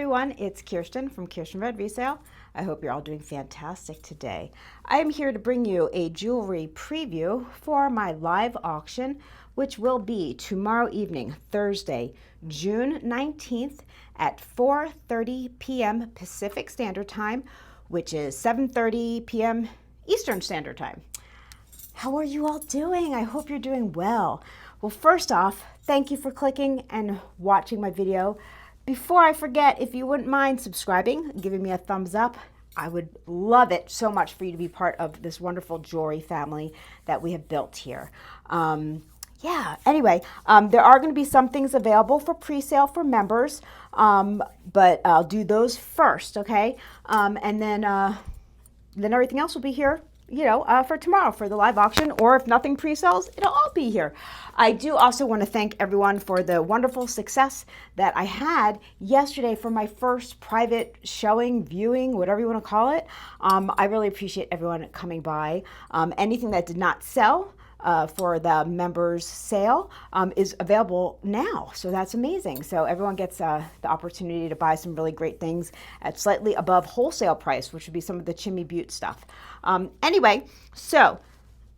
everyone, it's Kirsten from Kierstenredresale. I hope you're all doing fantastic today. I am here to bring you a jewelry preview for my live auction, which will be tomorrow evening, Thursday, June 19th at 4:30 p.m. Pacific Standard Time, which is 7:30 p.m. Eastern Standard Time. How are you all doing? I hope you're doing well. Well, first off, thank you for clicking and watching my video. Before I forget, if you wouldn't mind subscribing, giving me a thumbs up, I would love it so much for you to be part of this wonderful jewelry family that we have built here. Anyway, there are going to be some things available for pre-sale for members, but I'll do those first, okay? And then everything else will be here, for tomorrow for the live auction, or if nothing pre-sells, it'll all be here. I do also want to thank everyone for the wonderful success that I had yesterday for my first private showing, viewing, whatever you want to call it. I really appreciate everyone coming by. Anything that did not sell for the members sale is available now, so that's amazing. So everyone gets the opportunity to buy some really great things at slightly above wholesale price, which would be some of the Chimmy But stuff. Anyway, so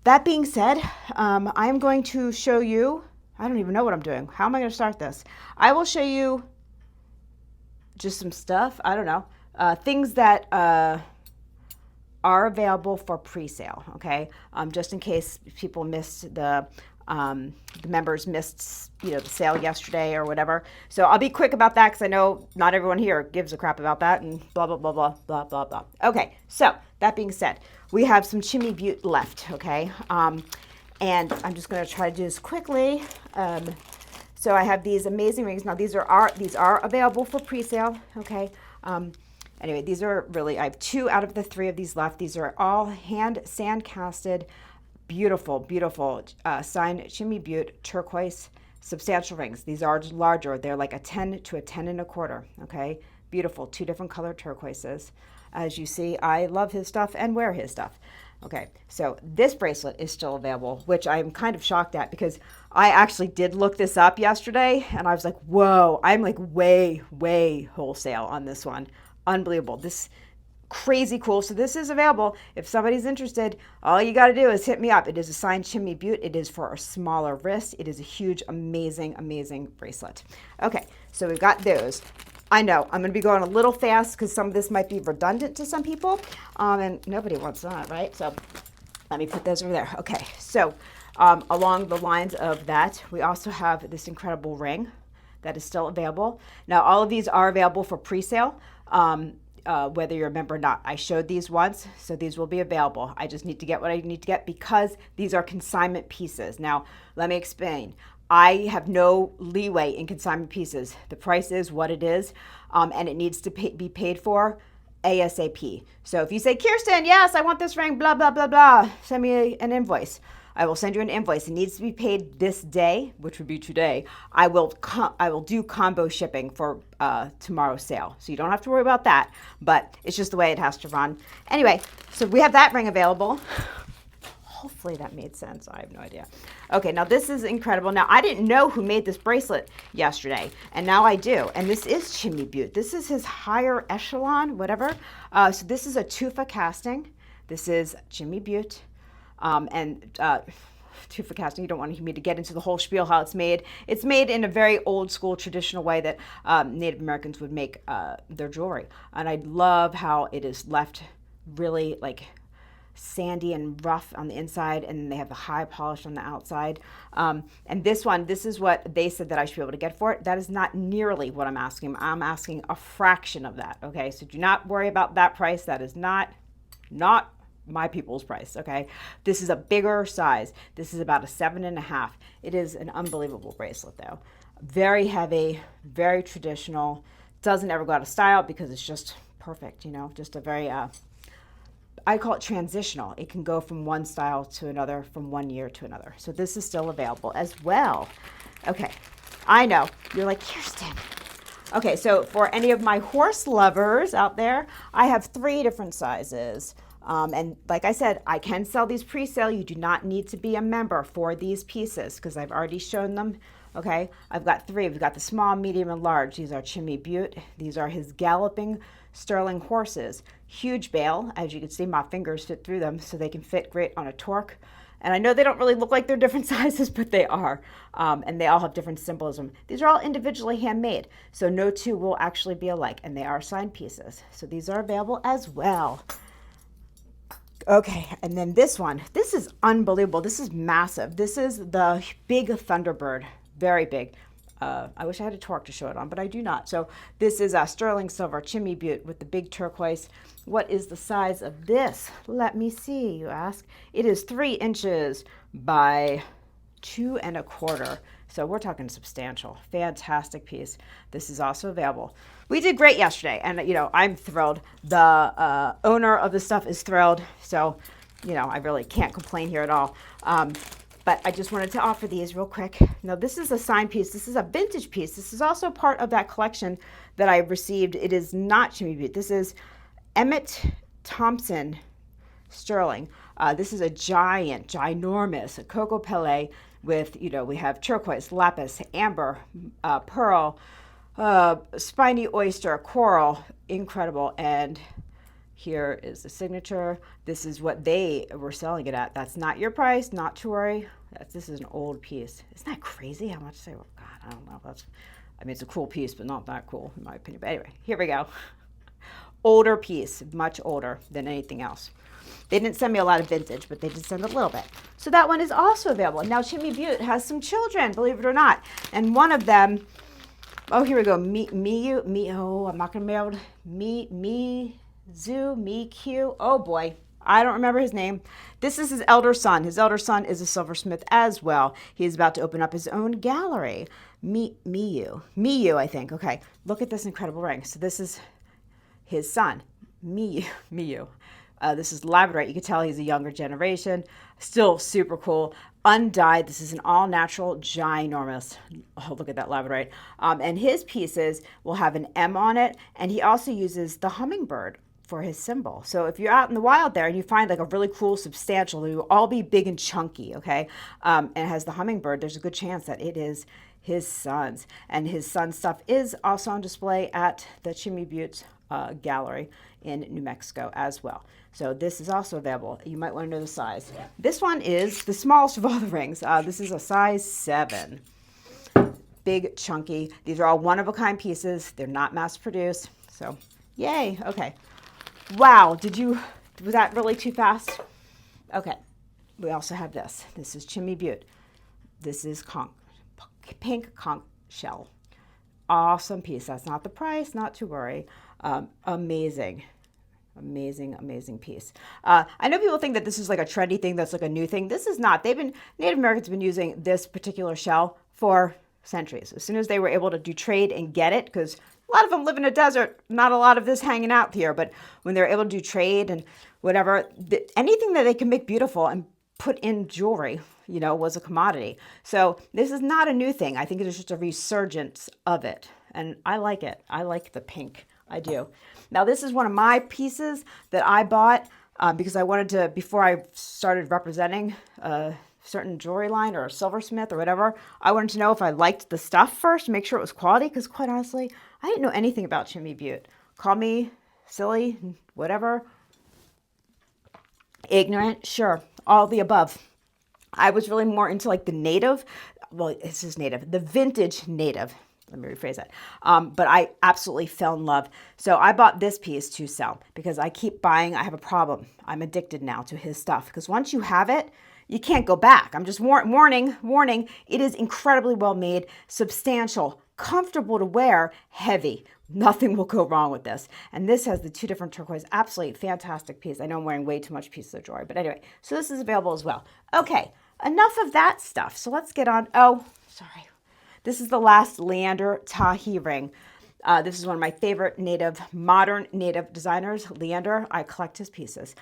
that being said, I am going to show you, I don't even know what I'm doing. How am I going to start this? I will show you just some stuff, I don't know, things that are available for pre-sale, okay? Just in case people missed the members missed, the sale yesterday or whatever. So I'll be quick about that because I know not everyone here gives a crap about that and blah, blah, blah, blah, blah, blah, blah. Okay, so that being said, we have some Chimmy But left, okay? And I'm just going to try to do this quickly. So I have these amazing rings. Now these are available for pre-sale, okay? Anyway, these are really, I have 2 out of the 3 of these left. These are all hand sand casted, beautiful, beautiful signed Chimmy But turquoise substantial rings. These are larger. They're like a 10 to a 10 1/4, okay? Beautiful, 2 different color turquoises. As you see, I love his stuff and wear his stuff. Okay, so this bracelet is still available, which I'm kind of shocked at because I actually did look this up yesterday and I was like, whoa, I'm like way, way wholesale on this one. Unbelievable. This crazy cool. So this is available. If somebody's interested, all you got to do is hit me up. It is a signed Chimmy But. It is for a smaller wrist. It is a huge, amazing, amazing bracelet. Okay, so we've got those. I know I'm going to be going a little fast because some of this might be redundant to some people, and nobody wants that, right? So let me put those over there. Okay, so along the lines of that, we also have this incredible ring that is still available. Now, all of these are available for pre-sale, whether you're a member or not. I showed these once, so these will be available. I just need to get what I need to get because these are consignment pieces. Now, let me explain. I have no leeway in consignment pieces. The price is what it is, and it needs to be paid for ASAP. So if you say, Kirsten, yes, I want this ring, blah, blah, blah, blah, send me an invoice. I will send you an invoice. It needs to be paid this day, which would be today. I will do combo shipping for tomorrow's sale. So you don't have to worry about that, but it's just the way it has to run. Anyway, so we have that ring available. Hopefully that made sense. I have no idea. Okay, now this is incredible. Now I didn't know who made this bracelet yesterday, and now I do. And this is Chimmy But. This is his higher echelon, whatever. So this is a tufa casting. This is Chimmy But. Tufa casting, you don't want me to get into the whole spiel how it's made. It's made in a very old school traditional way that Native Americans would make their jewelry. And I love how it is left really like sandy and rough on the inside, and they have the high polish on the outside. And this one, this is what they said that I should be able to get for it. That is not nearly what I'm asking. I'm asking a fraction of that, okay? So do not worry about that price. That is not my people's price, okay? This is a bigger size. This is about a 7.5. It is an unbelievable bracelet though. Very heavy, very traditional. Doesn't ever go out of style because it's just perfect, just a very, I call it transitional. It can go from one style to another, from one year to another. So this is still available as well. Okay, I know, you're like, Kirsten. Okay, so for any of my horse lovers out there, I have 3 different sizes. And like I said, I can sell these pre-sale. You do not need to be a member for these pieces because I've already shown them Okay, I've got three. We've got the small, medium, and large. These are Chimmy But. These are his galloping sterling horses. Huge bale. As you can see, my fingers fit through them, so they can fit great on a torque. And I know they don't really look like they're different sizes, but they are. And they all have different symbolism. These are all individually handmade, so no two will actually be alike, and they are signed pieces. So these are available as well. Okay, and then this one. This is unbelievable. This is massive. This is the big Thunderbird. Very big. I wish I had a torque to show it on, but I do not. So this is a sterling silver Chimmy But with the big turquoise. What is the size of this? Let me see, you ask. It is 3 inches by 2 1/4. So we're talking substantial. Fantastic piece. This is also available. We did great yesterday, and I'm thrilled. The owner of the stuff is thrilled. So, I really can't complain here at all. But I just wanted to offer these real quick. Now, this is a signed piece. This is a vintage piece. This is also part of that collection that I received. It is not Chimmy But. This is Emmett Thompson sterling. This is a ginormous cocoa pellet with, we have turquoise, lapis, amber, pearl, spiny oyster, coral. Incredible. And here is the signature. This is what they were selling it at. That's not your price, not to worry. This is an old piece. Isn't that crazy how much they were? God, I don't know. It's a cool piece, but not that cool in my opinion. But anyway, here we go. Older piece, much older than anything else. They didn't send me a lot of vintage, but they did send a little bit. So that one is also available. Now, Chimmy But has some children, believe it or not. And one of them, oh, here we go. I'm not going to be able to, Miku. Oh boy, I don't remember his name. This is his elder son. His elder son is a silversmith as well. He is about to open up his own gallery. Miyu, I think. Okay, look at this incredible ring. So this is his son, Miyu. This is labradorite. You can tell he's a younger generation. Still super cool. Undyed. This is an all-natural, ginormous. Oh, look at that labradorite. And his pieces will have an M on it, and he also uses the hummingbird for his symbol. So if you're out in the wild there and you find like a really cool, substantial, they will all be big and chunky, okay? And it has the hummingbird, there's a good chance that it is his son's. And his son's stuff is also on display at the Chimmy But gallery in New Mexico as well. So this is also available. You might want to know the size. This one is the smallest of all the rings. This is a size 7. Big, chunky. These are all one-of-a-kind pieces. They're not mass-produced. So, yay. Okay. Wow. Was that really too fast? Okay. We also have this. This is Chimmy But. This is pink conch shell. Awesome piece. That's not the price, not to worry. Amazing piece. I know people think that this is like a trendy thing, that's like a new thing. This is not. Native Americans have been using this particular shell for centuries. As soon as they were able to do trade and get it, because a lot of them live in a desert, not a lot of this hanging out here, but when they're able to do trade and whatever, anything that they can make beautiful and put in jewelry, was a commodity. So this is not a new thing. I think it is just a resurgence of it. And I like it. I like the pink. I do. Now, this is one of my pieces that I bought because I wanted to, before I started representing a certain jewelry line or a silversmith or whatever, I wanted to know if I liked the stuff first, make sure it was quality, because quite honestly, I didn't know anything about Chimmy But. Call me silly, whatever. Ignorant, sure, all the above. I was really more into like the native, this is native, the vintage native. Let me rephrase that. But I absolutely fell in love. So I bought this piece to sell because I keep buying. I have a problem. I'm addicted now to his stuff because once you have it, you can't go back. I'm just warning. It is incredibly well made, substantial, comfortable to wear, heavy. Nothing will go wrong with this. And this has the 2 different turquoise. Absolutely fantastic piece. I know I'm wearing way too much pieces of jewelry, but anyway, so this is available as well. Okay, enough of that stuff. So let's get on. Oh, sorry. This is the last Leander Tahi ring. This is one of my favorite modern native designers, Leander. I collect his pieces.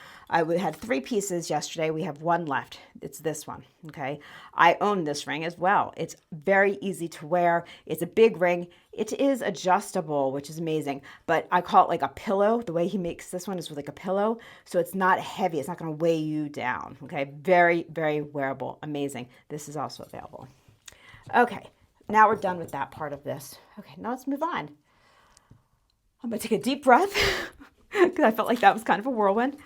We had 3 pieces yesterday. We have 1 left. It's this one, okay? I own this ring as well. It's very easy to wear. It's a big ring. It is adjustable, which is amazing, but I call it like a pillow. The way he makes this one is with like a pillow, so it's not heavy. It's not going to weigh you down, okay? Very, very wearable. Amazing. This is also available. Okay. now we're done with that part of this. Okay, now let's move on. I'm going to take a deep breath because I felt like that was kind of a whirlwind.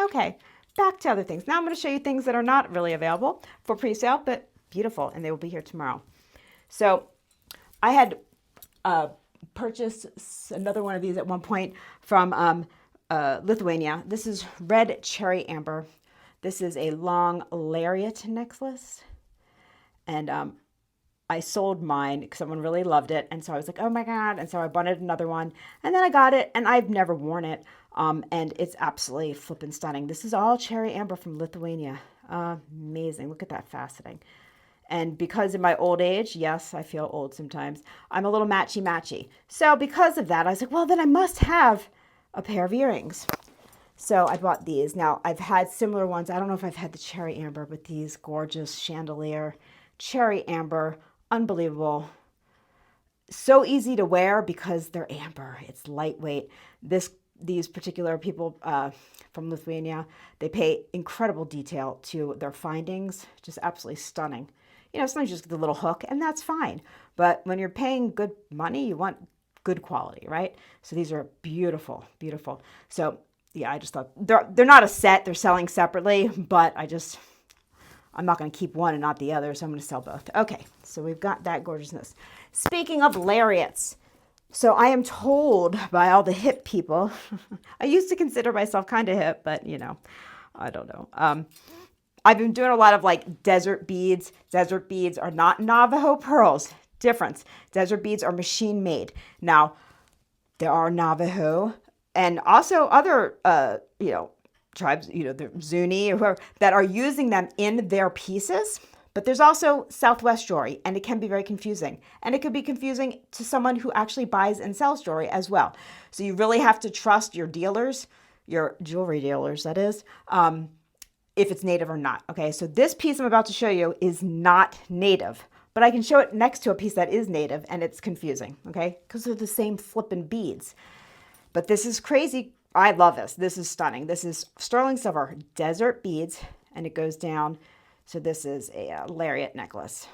Okay, back to other things. Now I'm going to show you things that are not really available for pre-sale, but beautiful, and they will be here tomorrow. So I had purchased another one of these at one point from Lithuania. This is red cherry amber. This is a long lariat necklace. And I sold mine because someone really loved it. And so I was like, oh my God. And so I wanted another one. And then I got it and I've never worn it. And it's absolutely flippin' stunning. This is all cherry amber from Lithuania. Amazing. Look at that faceting. And because in my old age, yes, I feel old sometimes, I'm a little matchy-matchy. So because of that, I was like, well, then I must have a pair of earrings. So I bought these. Now, I've had similar ones. I don't know if I've had the cherry amber, but these gorgeous chandelier cherry amber, unbelievable. So easy to wear because they're amber. It's lightweight. These particular people from Lithuania, they pay incredible detail to their findings. Just absolutely stunning. You know, sometimes you just get the little hook, and that's fine. But when you're paying good money, you want good quality, right? So these are beautiful, beautiful. So yeah, I just thought they're not a set. They're selling separately, but I'm not going to keep one and not the other, so I'm going to sell both. Okay, so we've got that gorgeousness. Speaking of lariats, so I am told by all the hip people, I used to consider myself kind of hip, but you know, I don't know. I've been doing a lot of like desert beads. Desert beads are not Navajo pearls. Difference. Desert beads are machine made. Now, there are Navajo and also other, tribes, the Zuni or whoever, that are using them in their pieces. But there's also Southwest jewelry, and it can be very confusing. And it could be confusing to someone who actually buys and sells jewelry as well. So you really have to trust your dealers, your jewelry dealers, that is, if it's native or not. Okay, so this piece I'm about to show you is not native, but I can show it next to a piece that is native, and it's confusing, okay, because they're the same flippin' beads. But this is crazy. I love this. This is stunning. This is sterling silver desert beads, and it goes down. So this is a lariat necklace,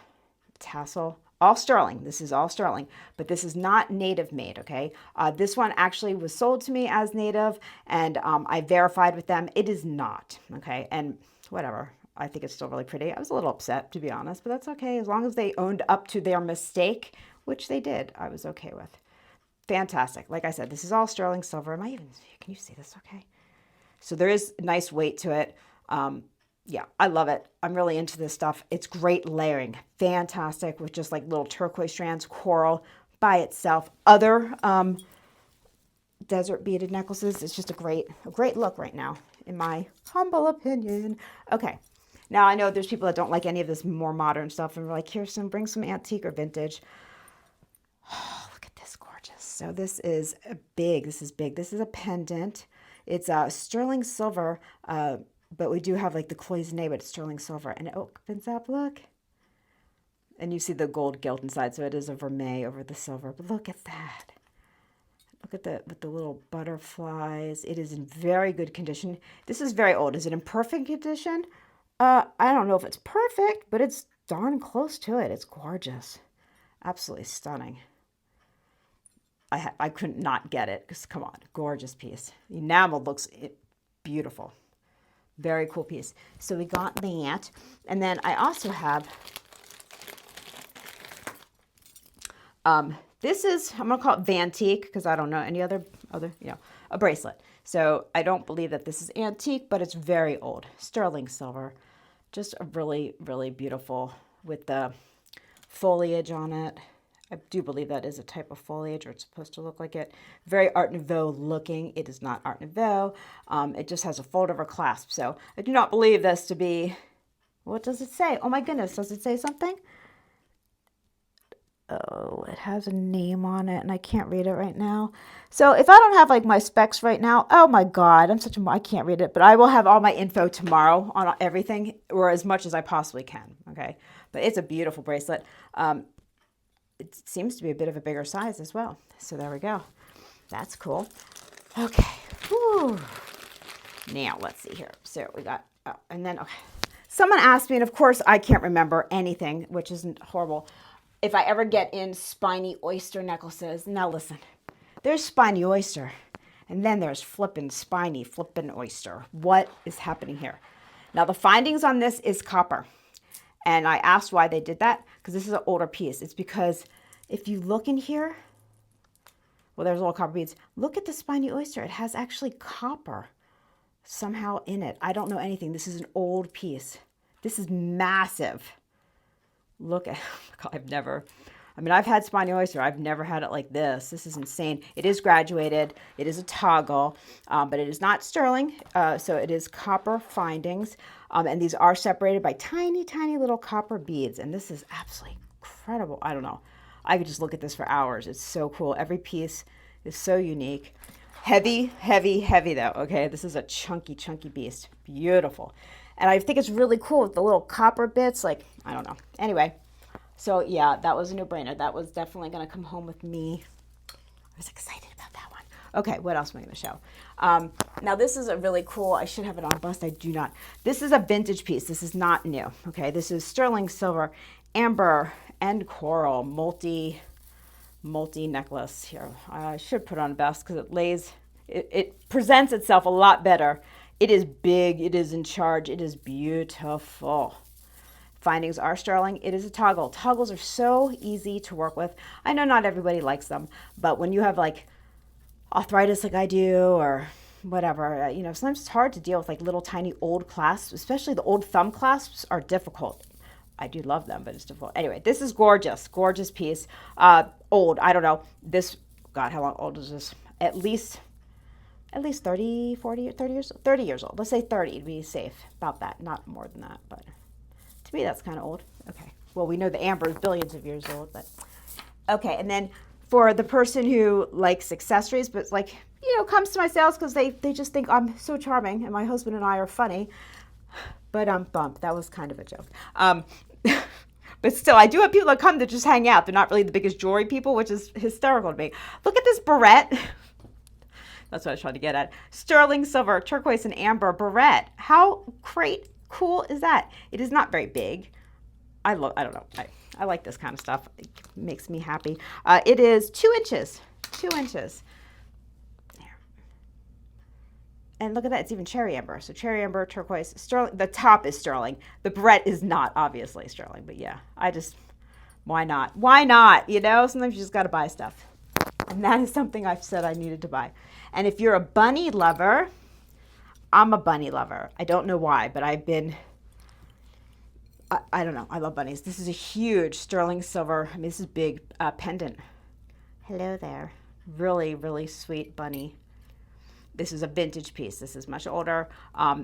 tassel, all sterling. This is all sterling, but this is not native made, okay? This one actually was sold to me as native, and I verified with them. It is not, okay? And whatever. I think it's still really pretty. I was a little upset, to be honest, but that's okay. As long as they owned up to their mistake, which they did, I was okay with. Fantastic. Like I said, this is all sterling silver. Can you see this okay? So there is nice weight to it. Yeah, I love it. I'm really into this stuff. It's great layering. Fantastic with just like little turquoise strands, coral by itself. Other desert beaded necklaces. It's just a great look right now, in my humble opinion. Okay. Now I know there's people that don't like any of this more modern stuff and we're like, Kirsten, bring some antique or vintage. Oh, look at this gorgeous. So this is big. This is big. This is a pendant. It's sterling silver, but we do have like the cloisonne, but it's sterling silver, and it opens up, look. And you see the gold gilt inside, so it is a vermeil over the silver. But look at that. Look at with the little butterflies. It is in very good condition. This is very old. Is it in perfect condition? I don't know if it's perfect, but it's darn close to it. It's gorgeous. Absolutely stunning. I couldn't not get it, because come on, gorgeous piece. The enamel looks beautiful. Very cool piece. So we got that. And then I also have, this is, I'm going to call it Vantique because I don't know any other, a bracelet. So I don't believe that this is antique, but it's very old. Sterling silver. Just a really, really beautiful with the foliage on it. I do believe that is a type of foliage, or it's supposed to look like it. Very Art Nouveau looking. It is not Art Nouveau. It just has a fold-over clasp. So I do not believe this to be, what does it say? Oh my goodness, does it say something? Oh, it has a name on it, and I can't read it right now. So if I don't have like my specs right now, oh my God, I can't read it, but I will have all my info tomorrow on everything, or as much as I possibly can, okay? But it's a beautiful bracelet. It seems to be a bit of a bigger size as well. So there we go. That's cool. Okay. Whew. Now let's see here. So we got, and then, okay. Someone asked me, and of course I can't remember anything, which isn't horrible. if I ever get in Spiny oyster necklaces, now listen, there's Spiny oyster, and then there's flippin' Spiny flippin' oyster. What is happening here? Now the findings on this is copper. And I asked why they did that, because this is an older piece. It's because if you look in here, well, there's little copper beads. Look at the Spiny oyster. It has actually copper somehow in it. I don't know anything. This is an old piece. This is massive. Look at, I've had Spiny oyster. I've never had it like this. This is insane. It is graduated. It is a toggle, but it is not sterling. So it is copper findings. And these are separated by tiny, tiny little copper beads. And this is absolutely incredible. I don't know. I could just look at this for hours. It's so cool. Every piece is so unique. Heavy, heavy, heavy though. Okay, this is a chunky, chunky beast. Beautiful. And I think it's really cool with the little copper bits. Like, I don't know. Anyway, so yeah, that was a no-brainer. That was definitely going to come home with me. I was excited about that one. Okay, what else am I going to show? Now this is a really cool, I should have it on bust. I do not. This is a vintage piece. This is not new. Okay, this is sterling silver, amber, and coral multi necklace here. I should put on best because it presents itself a lot better. It is big, it is in charge, it is beautiful. Findings are sterling. It is a toggle. Toggles are so easy to work with. I know not everybody likes them, but when you have like arthritis like I do or whatever, sometimes it's hard to deal with like little tiny old clasps, especially the old thumb clasps are difficult. I do love them, but it's difficult. Anyway, this is gorgeous, gorgeous piece. Old, I don't know. This, God, how long old is this? At least 30, 40, 30 years, 30 years old. Let's say 30 to be safe. About that, not more than that, but to me, that's kind of old. Okay. Well, we know the amber is billions of years old, but okay. And then for the person who likes accessories, but like, comes to my sales because they just think I'm so charming and my husband and I are funny. But bump, that was kind of a joke. But still, I do have people that come to just hang out. They're not really the biggest jewelry people, which is hysterical to me. Look at this barrette. That's what I was trying to get at. Sterling silver, turquoise, and amber barrette. How great, cool is that? It is not very big. I don't know. I like this kind of stuff. It makes me happy. It is 2 inches. 2 inches. And look at that, it's even cherry amber. So cherry amber, turquoise, sterling. The top is sterling. The barrette is not obviously sterling, but yeah, why not? Why not? Sometimes you just got to buy stuff. And that is something I've said I needed to buy. And if you're a bunny lover, I'm a bunny lover. I don't know why, but I don't know. I love bunnies. This is a huge sterling silver. This is big pendant. Hello there. Really, really sweet bunny. This is a vintage piece. This is much older.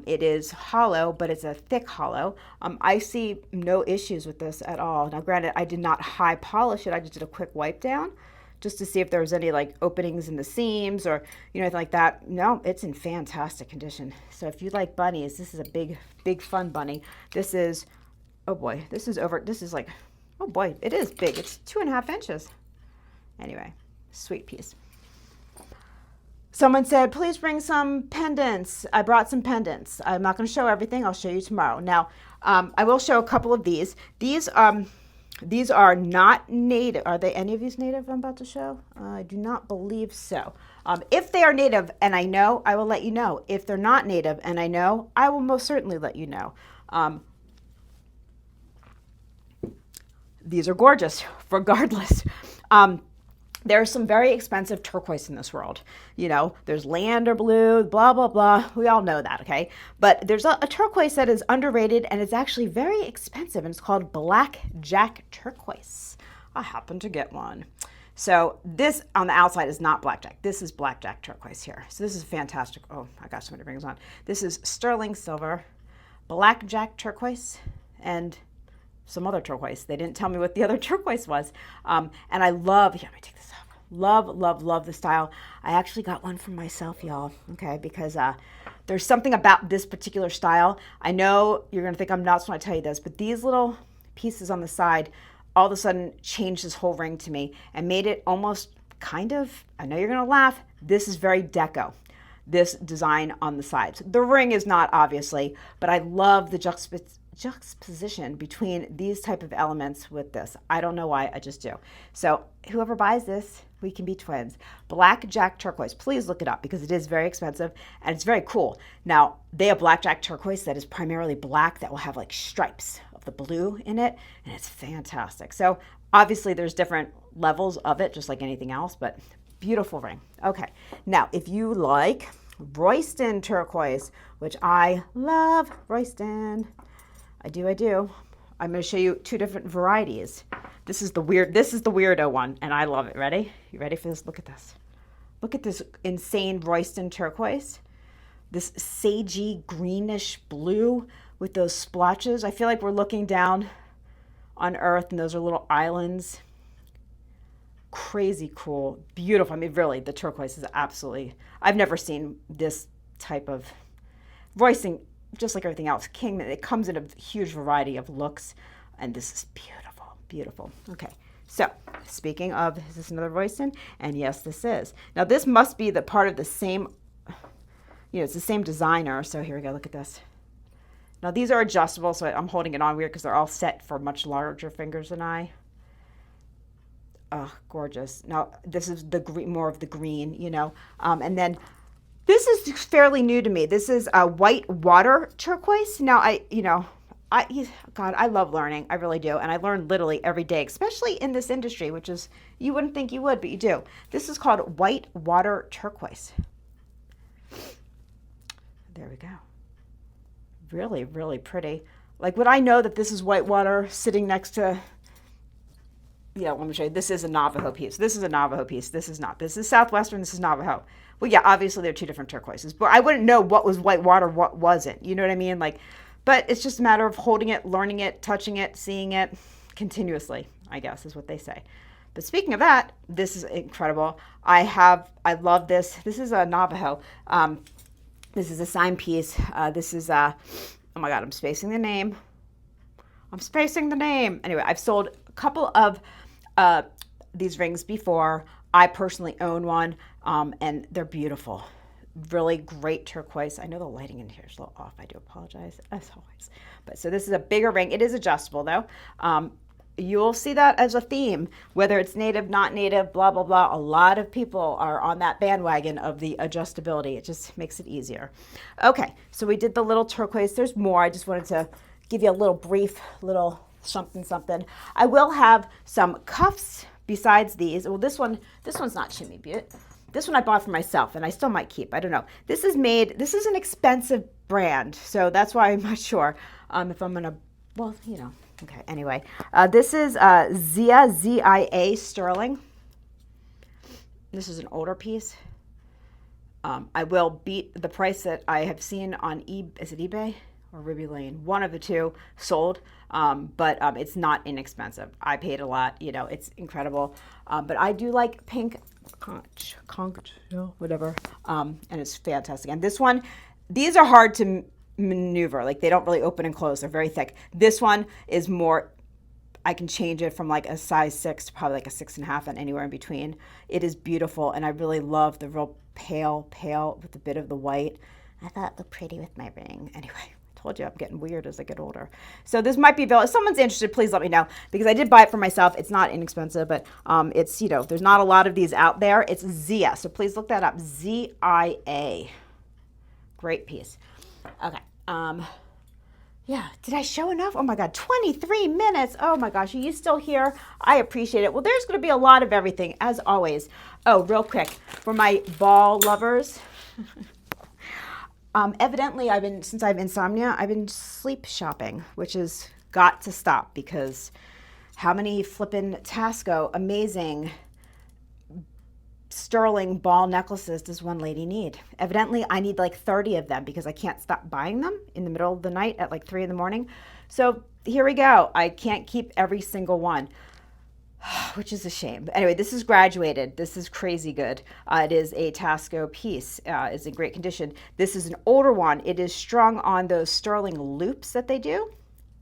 It is hollow, but it's a thick hollow. I see no issues with this at all. Now, granted, I did not high polish it. I just did a quick wipe down just to see if there was any like openings in the seams or anything like that. No, it's in fantastic condition. So if you like bunnies, this is a big, big fun bunny. This is, oh boy, this is like, oh boy, it is big. It's 2.5 inches. Anyway, sweet piece. Someone said, please bring some pendants. I brought some pendants. I'm not going to show everything. I'll show you tomorrow. Now, I will show a couple of these. These are not native. Are they any of these native I'm about to show? I do not believe so. If they are native and I know, I will let you know. If they're not native and I know, I will most certainly let you know. These are gorgeous, regardless. There's some very expensive turquoise in this world. There's lander blue, blah, blah, blah. We all know that, okay? But there's a turquoise that is underrated and it's actually very expensive, and it's called blackjack turquoise. I happen to get one. So this on the outside is not blackjack. This is blackjack turquoise here. So this is fantastic. Oh, I got so many rings on. This is sterling silver, blackjack turquoise, and some other turquoise. They didn't tell me what the other turquoise was. And I love, here, let me take this off. Love, love, love the style. I actually got one for myself, y'all, okay, because there's something about this particular style. I know you're going to think I'm nuts when I tell you this, but these little pieces on the side all of a sudden changed this whole ring to me and made it almost kind of, I know you're going to laugh, this is very deco. This design on the sides. The ring is not, obviously, but I love the juxtaposition between these type of elements with this. I don't know why, I just do. So whoever buys this, we can be twins. Blackjack turquoise, please look it up because it is very expensive and it's very cool. Now, they have blackjack turquoise that is primarily black that will have like stripes of the blue in it, and it's fantastic. So obviously there's different levels of it, just like anything else, but beautiful ring. Okay, now if you like Royston turquoise, which I love Royston, I do. I'm going to show you two different varieties. This is the weirdo one, and I love it. Ready? You ready for this? Look at this. Look at this insane Royston turquoise. This sagey greenish blue with those splotches. I feel like we're looking down on Earth, and those are little islands. Crazy cool. Beautiful. I mean, really, the turquoise is absolutely, I've never seen this type of Royston. Just like everything else, Kingman, it comes in a huge variety of looks, and this is beautiful, beautiful. Okay, so speaking of, is this another Royston? And yes, this is. Now this must be the part of the same, it's the same designer. So here we go, look at this. Now these are adjustable, so I'm holding it on weird because they're all set for much larger fingers than I. Oh, gorgeous. Now this is the green, more of the green, and then this is fairly new to me. This is a white water turquoise. Now, God, I love learning. I really do. And I learn literally every day, especially in this industry, which is, you wouldn't think you would, but you do. This is called white water turquoise. There we go. Really, really pretty. Like, would I know that this is white water sitting next to, let me show you. This is a Navajo piece. This is a Navajo piece. This is not. This is Southwestern. This is Navajo. Well, yeah, obviously they're two different turquoises, but I wouldn't know what was white water, what wasn't. You know what I mean? But it's just a matter of holding it, learning it, touching it, seeing it continuously, I guess is what they say. But speaking of that, this is incredible. I love this. This is a Navajo. This is a sign piece. This is oh my God, I'm spacing the name. Anyway, I've sold a couple of these rings before. I personally own one, and they're beautiful. Really great turquoise. I know the lighting in here is a little off. I do apologize, as always. But so this is a bigger ring. It is adjustable, though. You'll see that as a theme, whether it's native, not native, blah, blah, blah. A lot of people are on that bandwagon of the adjustability. It just makes it easier. Okay, so we did the little turquoise. There's more. I just wanted to give you a little brief, little something. I will have some cuffs besides these. Well, this one's not Chimmy But. This one I bought for myself, and I still might keep. I don't know. This is an expensive brand, so that's why I'm not sure if I'm going to, okay, anyway. This is ZIA Sterling. This is an older piece. I will beat the price that I have seen on eBay or Ruby Lane? One of the two sold, but it's not inexpensive. I paid a lot, it's incredible. But I do like pink conch, whatever, and it's fantastic. And this one, these are hard to maneuver. Like, they don't really open and close. They're very thick. This one is more, I can change it from like a size 6 to probably like a 6.5 and anywhere in between. It is beautiful, and I really love the real pale with a bit of the white. I thought it looked pretty with my ring. Anyway, I told you I'm getting weird as I get older. So this might be available. If someone's interested, please let me know, because I did buy it for myself. It's not inexpensive, but it's, there's not a lot of these out there. It's Zia, so please look that up. ZIA. Great piece. Okay. Yeah, did I show enough? Oh my God, 23 minutes. Oh my gosh, are you still here? I appreciate it. Well, there's going to be a lot of everything, as always. Oh, real quick, for my ball lovers. Evidently, since I have insomnia, I've been sleep shopping, which has got to stop, because how many flippin' Tasco amazing sterling ball necklaces does one lady need? Evidently, I need like 30 of them, because I can't stop buying them in the middle of the night at like 3 in the morning. So here we go. I can't keep every single one, which is a shame. But anyway, this is graduated. This is crazy good. It is a Tasco piece. It's in great condition. This is an older one. It is strung on those sterling loops that they do.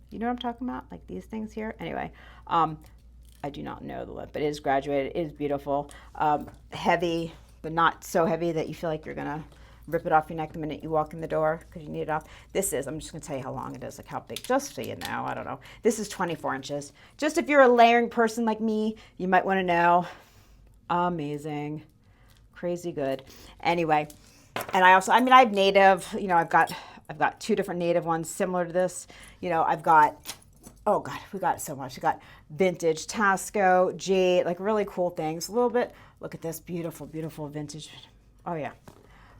You know what I'm talking about? Like these things here. Anyway, I do not know the lip, but it is graduated. It is beautiful. Heavy, but not so heavy that you feel like you're going to rip it off your neck the minute you walk in the door because you need it off. This is, I'm just going to tell you how long it is, like how big, just so you know. I don't know. This is 24 inches. Just if you're a layering person like me, you might want to know. Amazing. Crazy good. Anyway, and I also, I mean, I have native, you know, I've got 2 different native ones similar to this. You know, I've got, oh God, we got so much. We got vintage Tasco, jade, like really cool things. A little bit, look at this beautiful, beautiful vintage. Oh yeah.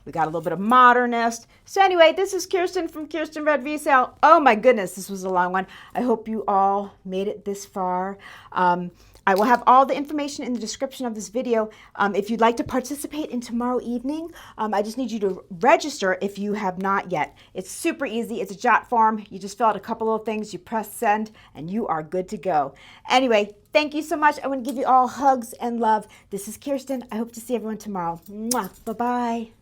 We got a little bit of modernist. So anyway, this is Kirsten from Kierstenredresale. Oh my goodness, this was a long one. I hope you all made it this far. I will have all the information in the description of this video. If you'd like to participate in tomorrow evening, I just need you to register if you have not yet. It's super easy. It's a jot form. You just fill out a couple of things, you press send, and you are good to go. Anyway, thank you so much. I want to give you all hugs and love. This is Kirsten. I hope to see everyone tomorrow. Mwah. Bye-bye.